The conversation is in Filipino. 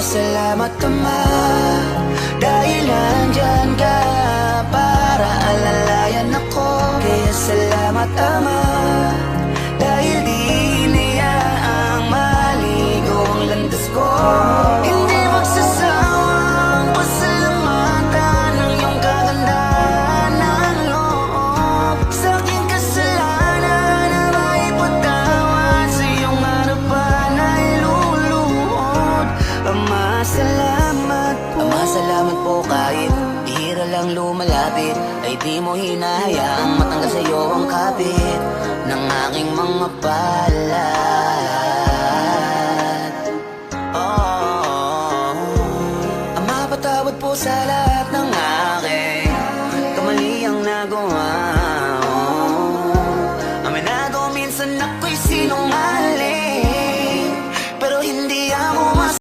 salamat Ama, dahil nandyan ka para alalayan ako. Kaya salamat Ama, dahil di hinayaang maligo ang landas ko. Hindi magsasawang pasalamatan ang iyong kagandahan ng loob. Sa aking kasalanan na maipatawad, sa iyong harapan ay luluhod. Ama, salamat po. Ama, salamat po kahit bihira lang lumalapit, ay di mo hinahayaang matanggal sa iyo ang kapit ng aking mga palad. Ama, patawad po sa lahat